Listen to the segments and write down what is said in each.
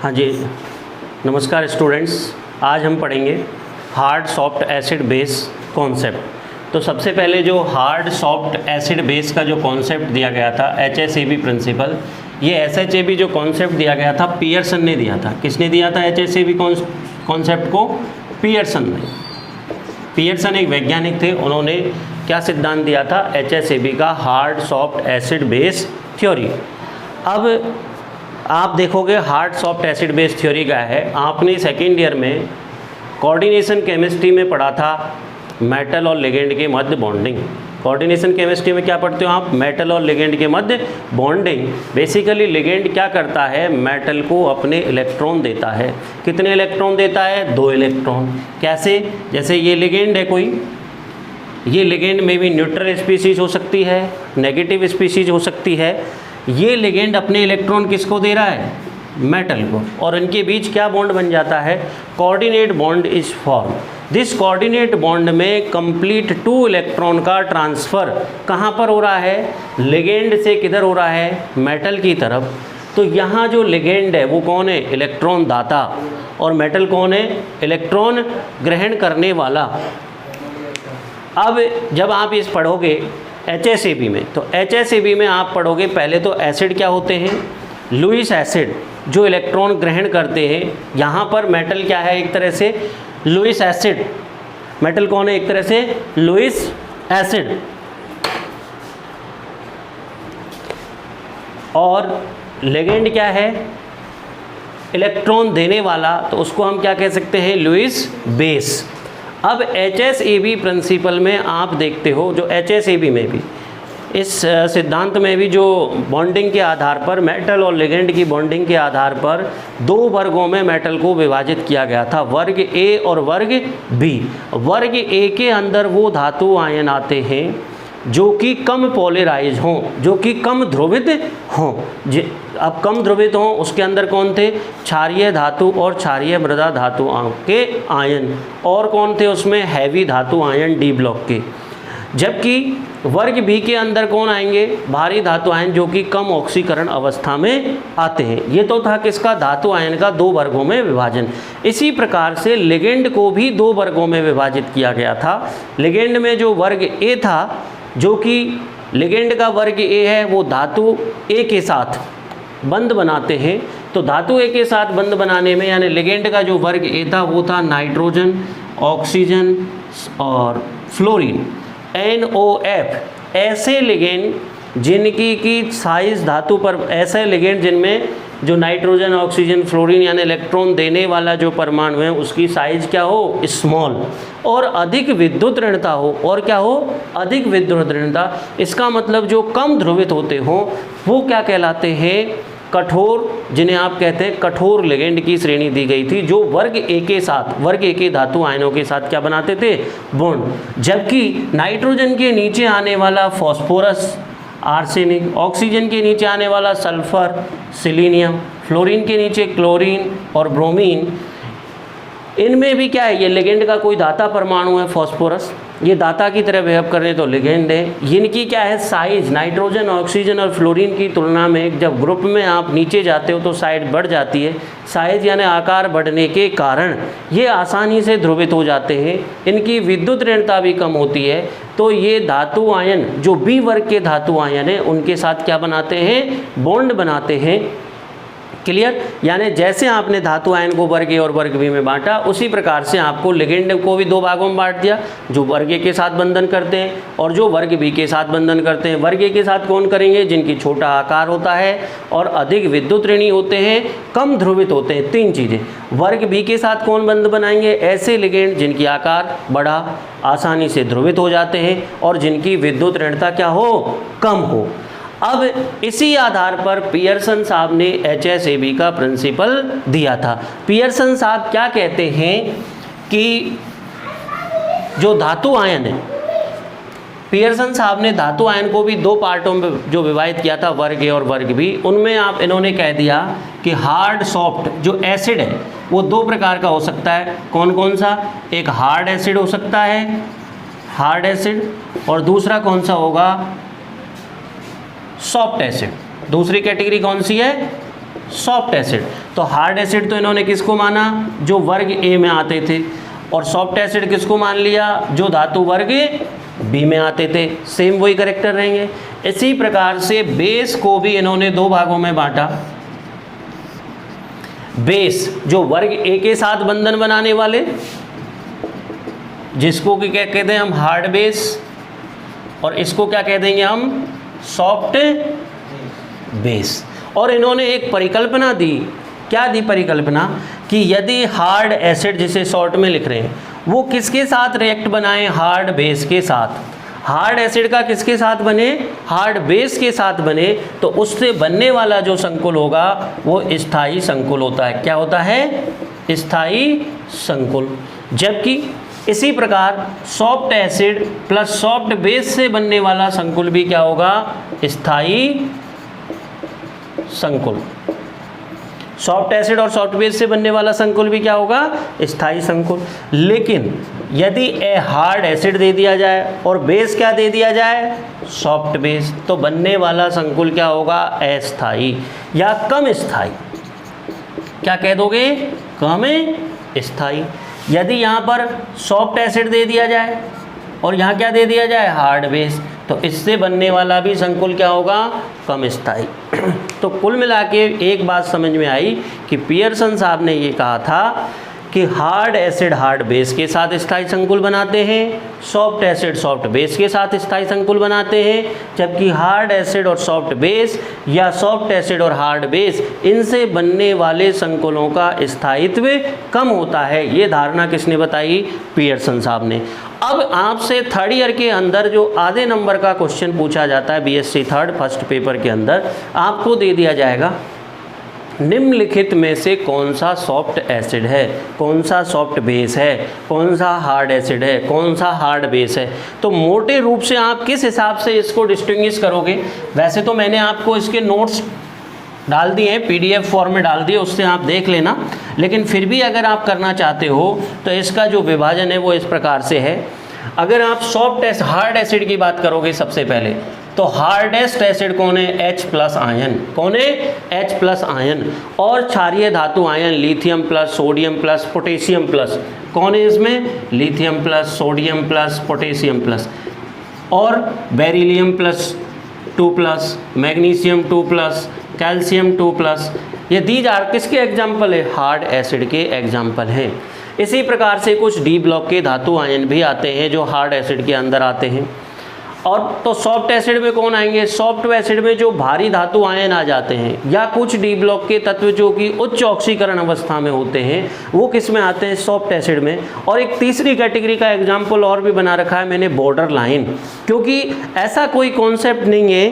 हाँ जी, नमस्कार स्टूडेंट्स। आज हम पढ़ेंगे hard soft acid base concept. तो सबसे पहले जो हार्ड सॉफ्ट एसिड बेस का जो कॉन्सेप्ट दिया गया था HSAB प्रिंसिपल, ये SHAB जो कॉन्सेप्ट दिया गया था पियर्सन ने दिया था। किसने दिया था HSAB कॉन्सेप्ट को? पियर्सन ने। पियर्सन एक वैज्ञानिक थे, उन्होंने क्या सिद्धांत दिया था? HSAB का hard soft acid base theory. अब आप देखोगे hard soft acid base theory क्या है। आपने सेकेंड ईयर में कोऑर्डिनेशन केमिस्ट्री में पढ़ा था मेटल और लिगेंड के मध्य बॉन्डिंग। कोऑर्डिनेशन केमिस्ट्री में क्या पढ़ते हो आप? मेटल और लिगेंड के मध्य बॉन्डिंग। बेसिकली लिगेंड क्या करता है? मेटल को अपने इलेक्ट्रॉन देता है। कितने इलेक्ट्रॉन देता है? 2 इलेक्ट्रॉन। कैसे? जैसे ये लिगेंड है कोई, ये लिगेंड में भी न्यूट्रल स्पीशीज हो सकती है, नेगेटिव स्पीशीज हो सकती है। ये लिगेंड अपने इलेक्ट्रॉन किसको दे रहा है? मेटल को। और इनके बीच क्या बॉन्ड बन जाता है? Coordinate bond is form. This coordinate bond में कंप्लीट 2 इलेक्ट्रॉन का ट्रांसफ़र कहाँ पर हो रहा है? लिगेंड से किधर हो रहा है? मेटल की तरफ। तो यहाँ जो लिगेंड है वो कौन है? इलेक्ट्रॉन दाता। और मेटल कौन है? इलेक्ट्रॉन ग्रहण करने वाला। अब जब आप इस पढ़ोगे HSAB में, तो HSAB में आप पढ़ोगे पहले तो एसिड क्या होते हैं? लुईस एसिड, जो इलेक्ट्रॉन ग्रहण करते हैं। यहाँ पर मेटल क्या है? एक तरह से लुईस एसिड। मेटल कौन है? एक तरह से लुईस एसिड। और लिगेंड क्या है? इलेक्ट्रॉन देने वाला, तो उसको हम क्या कह सकते हैं? Lewis base. अब HSAB प्रिंसिपल में आप देखते हो, जो HSAB में भी, इस सिद्धांत में भी, जो बॉन्डिंग के आधार पर, मेटल और लिगेंड की बॉन्डिंग के आधार पर 2 वर्गों में मेटल को विभाजित किया गया था, वर्ग A और वर्ग B। वर्ग A के अंदर वो धातु आयन आते हैं जो कि कम पोलराइज हों, जो कि कम ध्रुवित हों। अब कम ध्रुवित हों, उसके अंदर कौन थे? क्षारीय धातु और क्षारीय मृदा धातु के आयन। और कौन थे उसमें? हैवी धातु आयन D ब्लॉक के। जबकि वर्ग B के अंदर कौन आएंगे? भारी धातु आयन, जो कि कम ऑक्सीकरण अवस्था में आते हैं। ये तो था किसका? धातु आयन का 2 वर्गों में विभाजन। इसी प्रकार से लिगेंड को भी 2 वर्गों में विभाजित किया गया था। लिगेंड में जो वर्ग A था, जो कि लिगेंड का वर्ग A है, वो धातु A के साथ बंध बनाते हैं। तो धातु A के साथ बंध बनाने में, यानी लिगेंड का जो वर्ग A था वो था नाइट्रोजन, ऑक्सीजन और फ्लोरीन, NOF। ऐसे लिगेंड जिनकी की साइज धातु पर, ऐसे लिगेंड जिनमें जो नाइट्रोजन, ऑक्सीजन, फ्लोरीन यानी इलेक्ट्रॉन देने वाला जो परमाणु है उसकी साइज क्या हो? स्मॉल। और अधिक विद्युत ऋणता हो। और क्या हो? अधिक विद्युत ऋणता। इसका मतलब जो कम ध्रुवित होते हों वो क्या कहलाते हैं? कठोर, जिन्हें आप कहते हैं कठोर लिगेंड की श्रेणी दी गई थी, जो वर्ग A के साथ, वर्ग A के धातु आयनों के साथ क्या बनाते थे? बॉन्ड। जबकि नाइट्रोजन के नीचे आने वाला फॉस्फोरस, आर्सेनिक, ऑक्सीजन के नीचे आने वाला सल्फर, सिलीनियम, फ्लोरीन के नीचे क्लोरीन और ब्रोमीन, इनमें भी क्या है? ये लिगेंड का कोई दाता परमाणु है, फॉस्फोरस। ये दाता की तरह बिहेव कर रहे हैं तो लिगेंड है। इनकी क्या है? साइज नाइट्रोजन, ऑक्सीजन और फ्लोरीन की तुलना में जब ग्रुप में आप नीचे जाते हो तो साइज बढ़ जाती है। साइज यानी आकार बढ़ने के कारण ये आसानी से ध्रुवित हो जाते हैं। इनकी विद्युत ऋणता भी कम होती है। तो ये धातु आयन, जो B वर्ग के धातु आयन हैं, उनके साथ क्या बनाते हैं? बॉन्ड बनाते हैं। क्लियर? यानी जैसे आपने धातु आयन को वर्ग A और वर्ग B में बांटा, उसी प्रकार से आपको लिगेंड को भी 2 भागों में बांट दिया, जो वर्ग A के साथ बंधन करते हैं और जो वर्ग B के साथ बंधन करते हैं। वर्ग A के साथ कौन करेंगे? जिनकी छोटा आकार होता है और अधिक विद्युत ऋणी होते हैं, कम ध्रुवित होते हैं। 3 चीज़ें। वर्ग B के साथ कौन बंध बनाएंगे? ऐसे लिगेंड जिनकी आकार बड़ा, आसानी से ध्रुवित हो जाते हैं और जिनकी विद्युत ऋणता क्या हो? कम हो। अब इसी आधार पर पियर्सन साहब ने HSAB का प्रिंसिपल दिया था। पियर्सन साहब क्या कहते हैं कि जो धातु आयन है, पियर्सन साहब ने धातु आयन को भी 2 पार्टों में जो विभाजित किया था, वर्ग A और वर्ग B। उनमें इन्होंने कह दिया कि हार्ड सॉफ्ट जो एसिड है वो 2 प्रकार का हो सकता है। कौन कौन सा? एक हार्ड एसिड हो सकता है, हार्ड एसिड, और दूसरा कौन सा होगा? Soft acid. दूसरी कैटेगरी कौन सी है? Soft acid. तो हार्ड एसिड तो इन्होंने किसको माना, जो वर्ग ए में आते थे, और सॉफ्ट एसिड किसको मान लिया, जो धातु वर्ग बी में आते थे। सेम वही करेक्टर रहेंगे। इसी प्रकार से बेस को भी इन्होंने दो भागों में बांटा। बेस जो वर्ग ए के साथ बंधन बनाने वाले, जिसको कि क्या कहते हैं हम, हार्ड बेस, और इसको क्या कह देंगे हम, सॉफ्ट बेस। और इन्होंने एक परिकल्पना दी। क्या दी परिकल्पना, कि यदि हार्ड एसिड, जिसे शॉर्ट में लिख रहे हैं, वो किसके साथ रिएक्ट बनाए, हार्ड बेस के साथ। हार्ड एसिड का किसके साथ बने, हार्ड बेस के साथ बने, तो उससे बनने वाला जो संकुल होगा वो स्थायी संकुल होता है। क्या होता है, स्थायी संकुल। जबकि इसी प्रकार soft acid plus soft base से बनने वाला संकुल भी क्या होगा, स्थायी संकुल। सॉफ्ट एसिड और सॉफ्ट बेस से बनने वाला संकुल भी क्या होगा, स्थायी संकुल। लेकिन यदि ए हार्ड एसिड दे दिया जाए और बेस क्या दे दिया जाए, सॉफ्ट बेस, तो बनने वाला संकुल क्या होगा, अस्थायी या कम स्थायी। क्या कह दोगे, कम स्थायी। यदि यहाँ पर सॉफ्ट एसिड दे दिया जाए और यहाँ क्या दे दिया जाए, हार्ड बेस, तो इससे बनने वाला भी संकुल क्या होगा, कम स्थायी। तो कुल मिला के एक बात समझ में आई कि पियर्सन साहब ने ये कहा था कि हार्ड एसिड हार्ड बेस के साथ स्थायी संकुल बनाते हैं, सॉफ्ट एसिड सॉफ्ट बेस के साथ स्थायी संकुल बनाते हैं, जबकि हार्ड एसिड और सॉफ्ट बेस या सॉफ्ट एसिड और हार्ड बेस, इनसे बनने वाले संकुलों का स्थायित्व कम होता है। ये धारणा किसने बताई, पियर्सन साहब ने। अब आपसे थर्ड ईयर के अंदर जो आधे नंबर का क्वेश्चन पूछा जाता है बीएससी थर्ड फर्स्ट पेपर के अंदर, आपको दे दिया जाएगा निम्नलिखित में से कौन सा सॉफ्ट एसिड है, कौन सा सॉफ्ट बेस है, कौन सा हार्ड एसिड है, कौन सा हार्ड बेस है। तो मोटे रूप से आप किस हिसाब से इसको डिस्टिंग्विश करोगे। वैसे तो मैंने आपको इसके नोट्स डाल दिए हैं, पीडीएफ फॉर्म में डाल दिए, उससे आप देख लेना। लेकिन फिर भी अगर आप करना चाहते हो तो इसका जो विभाजन है वो इस प्रकार से है। अगर आप सॉफ्ट हार्ड एसिड की बात करोगे सबसे पहले, तो हार्डेस्ट एसिड कौन है, H+ आयन। कौन है, H+ आयन। और क्षारीय धातु ion lithium plus, sodium plus, potassium plus. कौन है इसमें, lithium plus, sodium plus, potassium plus. और बेरिलियम +2+, मैग्नीशियम 2+, कैल्शियम 2+। ये दीज आर किसके एग्जाम्पल है, हार्ड एसिड के एग्जाम्पल हैं। इसी प्रकार से कुछ डी ब्लॉक के धातु आयन भी आते हैं जो हार्ड एसिड के अंदर आते हैं। और तो सॉफ्ट एसिड में कौन आएंगे, सॉफ्ट एसिड में जो भारी धातु आयन आ जाते हैं या कुछ डी ब्लॉक के तत्व जो कि उच्च ऑक्सीकरण अवस्था में होते हैं, वो किस में आते हैं, सॉफ्ट एसिड में। और एक तीसरी कैटेगरी का एग्जाम्पल और भी बना रखा है मैंने, बॉर्डर लाइन। क्योंकि ऐसा कोई कॉन्सेप्ट नहीं है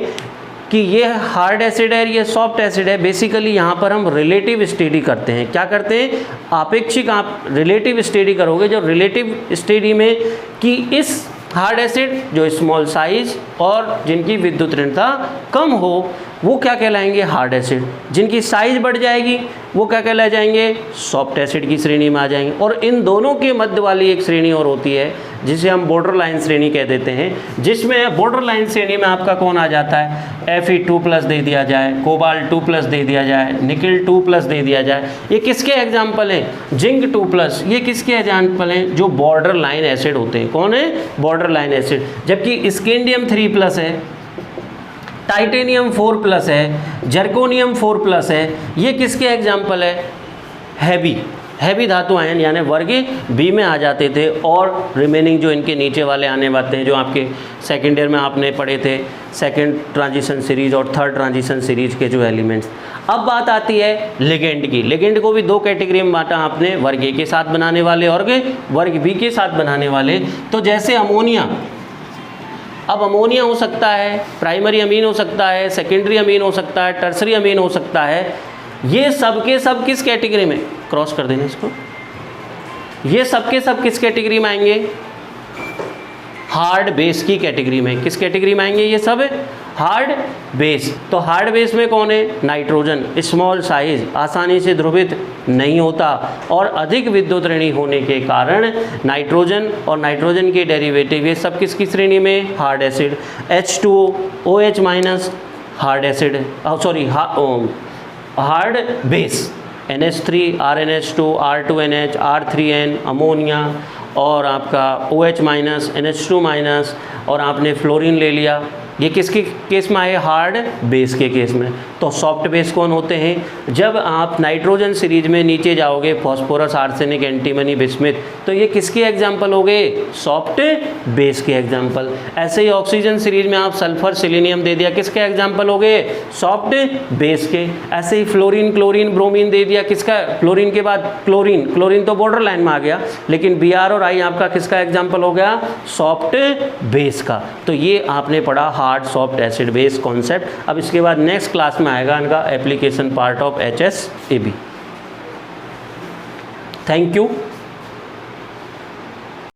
कि ये हार्ड एसिड है, ये सॉफ्ट एसिड है। बेसिकली यहाँ पर हम रिलेटिव स्टडी करते हैं। क्या करते हैं, आपेक्षिक आप रिलेटिव स्टडी करोगे। जो रिलेटिव स्टडी में कि इस हार्ड एसिड जो स्मॉल साइज और जिनकी विद्युत ऋणता कम हो वो क्या कहलाएंगे, हार्ड एसिड। जिनकी साइज बढ़ जाएगी वो क्या कहलाए जाएंगे, सॉफ्ट एसिड की श्रेणी में आ जाएंगे। और इन दोनों के मध्य वाली एक श्रेणी और होती है जिसे हम बॉर्डर लाइन श्रेणी कह देते हैं, जिसमें बॉर्डर लाइन श्रेणी में आपका कौन आ जाता है, Fe2+ दे दिया जाए, कोबाल्ट 2+ दे दिया जाए, निकल 2+ दे दिया जाए। ये किसके एग्जाम्पल हैं, जिंक 2+। ये किसके एग्जाम्पल हैं, जो बॉर्डर लाइन एसिड होते हैं। कौन है, बॉर्डर लाइन एसिड। जबकि स्कैंडियम 3+ है, टाइटेनियम 4+ है, जर्कोनियम 4+ है। ये किसके एग्जाम्पल है, हैवी धातु आयन यानी वर्ग बी में आ जाते थे। और रिमेनिंग जो इनके नीचे वाले आने वाले हैं, जो आपके सेकेंड ईयर में आपने पढ़े थे, सेकेंड ट्रांजिशन सीरीज और थर्ड ट्रांजिशन सीरीज के जो एलिमेंट्स। अब बात आती है लिगेंड की। लिगेंड को भी दो कैटेगरी में बांटा आपने, वर्ग ए के साथ बनाने वाले और वर्ग बी के साथ बनाने वाले। तो जैसे अमोनिया, अब अमोनिया हो सकता है, प्राइमरी अमीन हो सकता है, सेकेंडरी अमीन हो सकता है, टर्सरी अमीन हो सकता है। ये सब के सब किस कैटेगरी में, क्रॉस कर देना इसको, ये सब के सब किस कैटेगरी में आएंगे, हार्ड बेस की कैटेगरी में। किस कैटेगरी में आएंगे ये सब, हार्ड बेस। तो हार्ड बेस में कौन है, नाइट्रोजन, स्मॉल साइज, आसानी से ध्रुवित नहीं होता और अधिक विद्युत ऋणी होने के कारण नाइट्रोजन और नाइट्रोजन के डेरिवेटिव ये सब किसकी श्रेणी में, hard acid. H2O OH- hard acid, sorry hard base, NH3, RNH2, R2NH, R3N, ammonia, और आपका OH माइनस, NH2 माइनस, और आपने फ्लोरीन ले लिया। ये किसके केस में आए? हार्ड बेस के केस में। तो सॉफ्ट बेस कौन होते हैं? जब आप नाइट्रोजन सीरीज में नीचे जाओगे, फॉस्फोरस, आर्सेनिक, एंटीमनी, बिस्मिथ, तो ये किसके एग्जाम्पल हो गए? सॉफ्ट बेस के एग्जाम्पल। ऐसे ही ऑक्सीजन सीरीज में आप सल्फर, सिलीनियम दे दिया, किसके एग्जाम्पल हो गए? सॉफ्ट बेस के। ऐसे ही फ्लोरीन, क्लोरीन, ब्रोमीन दे दिया, किसका? फ्लोरीन के बाद क्लोरीन, क्लोरीन तो बॉर्डर लाइन में आ गया, लेकिन Br और I आपका किसका एग्जाम्पल हो गया? सॉफ्ट बेस का। तो ये आपने पढ़ा hard soft acid base concept. अब इसके बाद नेक्स्ट क्लास में आएगा इनका application part of HSAB। Thank you.